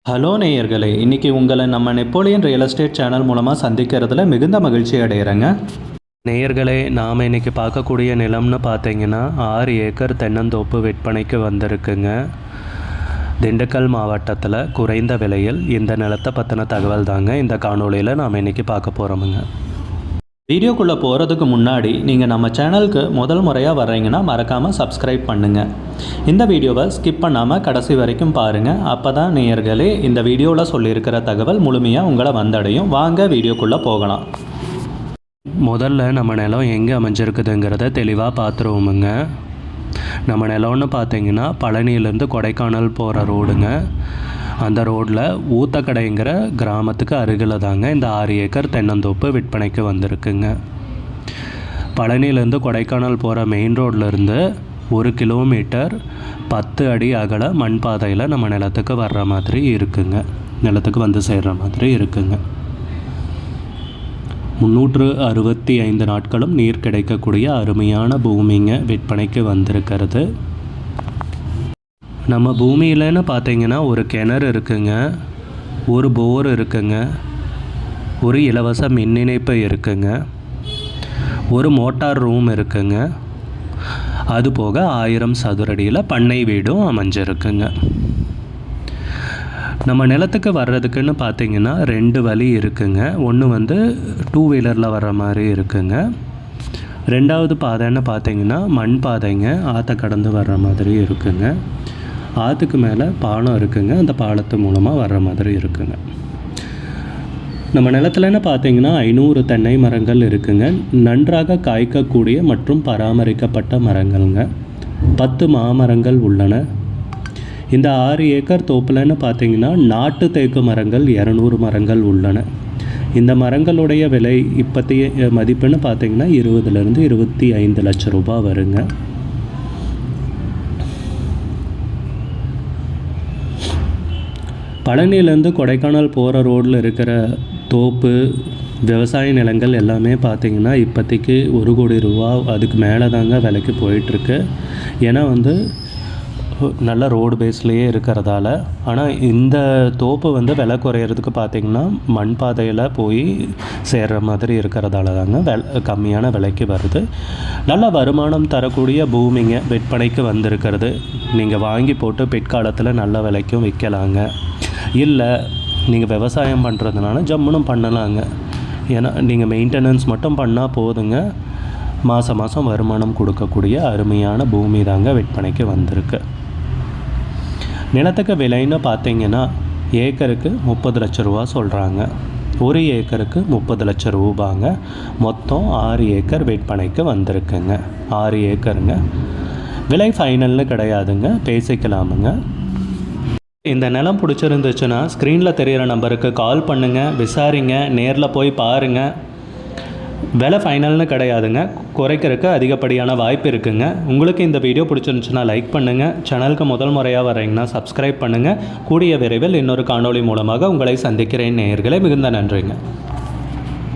Hello நேயர்களே, இன்றைக்கி உங்களை நம்ம நெப்போலியன் ரியல் எஸ்டேட் சேனல் மூலமாக சந்திக்கிறதுல மிகுந்த மகிழ்ச்சி அடைகிறேங்க. நேயர்களே, நாம் இன்றைக்கி பார்க்கக்கூடிய நிலம்னு பார்த்தீங்கன்னா 6 ஏக்கர் தென்னந்தோப்பு விற்பனைக்கு வந்திருக்குங்க. திண்டுக்கல் மாவட்டத்தில் குறைந்த விலையில் இந்த நிலத்தை பற்றின தகவல் தாங்க இந்த காணொலியில் நாம் இன்றைக்கி பார்க்க போகிறோமுங்க. வீடியோக்குள்ளே போகிறதுக்கு முன்னாடி நீங்கள் நம்ம சேனலுக்கு முதல் முறையாக வர்றீங்கன்னா மறக்காமல் சப்ஸ்கிரைப் பண்ணுங்கள். இந்த வீடியோவை ஸ்கிப் பண்ணாமல் கடைசி வரைக்கும் பாருங்கள். அப்போ தான் நேயர்களே இந்த வீடியோவில் சொல்லியிருக்கிற தகவல் முழுமையாக உங்களை வந்தடையும். வாங்க வீடியோக்குள்ளே போகலாம். முதல்ல நம்ம நிலம் எங்கே அமைஞ்சிருக்குதுங்கிறத தெளிவாக பார்த்துருவோமுங்க. நம்ம நிலம்னு பார்த்தீங்கன்னா பழனியிலேருந்து கொடைக்கானல் போகிற ரோடுங்க. அந்த ரோட்டில் ஊத்தக்கடைங்கிற கிராமத்துக்கு அருகில் தாங்க இந்த 6 ஏக்கர் தென்னந்தோப்பு விற்பனைக்கு வந்திருக்குங்க. பழனியிலேருந்து கொடைக்கானல் போகிற மெயின் ரோட்லேருந்து 1 கிலோமீட்டர் 10 அடி அகல மண் பாதையில் நம்ம நிலத்துக்கு வர்ற மாதிரி இருக்குங்க. நிலத்துக்கு வந்து சேர்கிற மாதிரி இருக்குங்க. 365 நாட்களும் நீர் கிடைக்கக்கூடிய அருமையான பூமிங்க விற்பனைக்கு வந்திருக்கிறது. நம்ம பூமியிலன்னு பார்த்தீங்கன்னா ஒரு கிணறு இருக்குங்க, ஒரு போர் இருக்குங்க, ஒரு இலவச மின் இணைப்பு இருக்குங்க, ஒரு மோட்டார் ரூம் இருக்குங்க. அதுபோக 1000 சதுரடியில் பண்ணை வீடும் அமைஞ்சிருக்குங்க. நம்ம நிலத்துக்கு வர்றதுக்குன்னு பார்த்தீங்கன்னா 2 வழி இருக்குங்க. ஒன்று வந்து 2 வீலரில் வர்ற மாதிரி இருக்குங்க. 2வது பாதைன்னு பார்த்தீங்கன்னா மண் பாதைங்க, ஆற்றை கடந்து வர்ற மாதிரி இருக்குங்க. ஆற்றுக்கு மேலே பாலம் இருக்குங்க, அந்த பாலத்து மூலமாக வர்ற மாதிரி இருக்குங்க. நம்ம நிலத்துலன்னு பார்த்தீங்கன்னா 500 தென்னை மரங்கள் இருக்குங்க. நன்றாக காய்க்கக்கூடிய மற்றும் பராமரிக்கப்பட்ட மரங்கள்ங்க. 10 மாமரங்கள் உள்ளன. இந்த 6 ஏக்கர் தோப்புலன்னு பார்த்தீங்கன்னா நாட்டு தேக்கு மரங்கள் 200 மரங்கள் உள்ளன. இந்த மரங்களுடைய விலை இப்போதைய மதிப்புன்னு பார்த்தீங்கன்னா 20 to 25 லட்சம் ரூபாய் வருங்க. பழனியிலேருந்து கொடைக்கானல் போகிற ரோடில் இருக்கிற தோப்பு விவசாய நிலங்கள் எல்லாமே பார்த்திங்கன்னா இப்போதைக்கு 1 கோடி ரூபா அதுக்கு மேலே தாங்க விலைக்கு போயிட்டுருக்கு. ஏன்னா வந்து நல்ல ரோடு பேஸ்லேயே இருக்கிறதால. ஆனால் இந்த தோப்பு வந்து விலை குறையிறதுக்கு பார்த்திங்கன்னா மண் பாதையில் போய் சேர்கிற மாதிரி இருக்கிறதால தாங்க கம்மியான விலைக்கு வருது. நல்ல வருமானம் தரக்கூடிய பூமிங்க விற்பனைக்கு வந்திருக்கிறது. நீங்கள் வாங்கி போட்டு பிற்காலத்தில் நல்ல விலைக்கும் விற்கலாங்க. இல்லை நீங்கள் விவசாயம் பண்ணுறதுனால ஜம்முனும் பண்ணலாங்க. ஏன்னா நீங்கள் மெயின்டெனன்ஸ் மட்டும் பண்ணால் போதுங்க. மாதம் மாதம் வருமானம் கொடுக்கக்கூடிய அருமையான பூமி தாங்க விற்பனைக்கு வந்திருக்கு. நிலத்துக்கு விலைன்னு பார்த்தீங்கன்னா ஏக்கருக்கு 30 லட்சம் ரூபா சொல்கிறாங்க. 1 ஏக்கருக்கு 30 லட்சம் ரூபாங்க. மொத்தம் 6 ஏக்கர் விற்பனைக்கு வந்திருக்குங்க. 6 ஏக்கருங்க. விலை ஃபைனல்னு கிடையாதுங்க, பேசிக்கலாமுங்க. இந்த நிலம் பிடிச்சிருந்துச்சுன்னா ஸ்க்ரீனில் தெரிகிற நம்பருக்கு கால் பண்ணுங்கள், விசாரிங்க, நேரில் போய் பாருங்கள். விலை ஃபைனல்னு கிடையாதுங்க, குறைக்கிறதுக்கு அதிகப்படியான வாய்ப்பு இருக்குங்க. உங்களுக்கு இந்த வீடியோ பிடிச்சிருந்துச்சுன்னா லைக் பண்ணுங்கள். சேனலுக்கு முதல் முறையாக வரீங்கன்னா சப்ஸ்கிரைப் பண்ணுங்கள். கூடிய விரைவில் இன்னொரு காணொளி மூலமாக உங்களை சந்திக்கிறேன் நேயர்களே. மிகுந்த நன்றிங்க.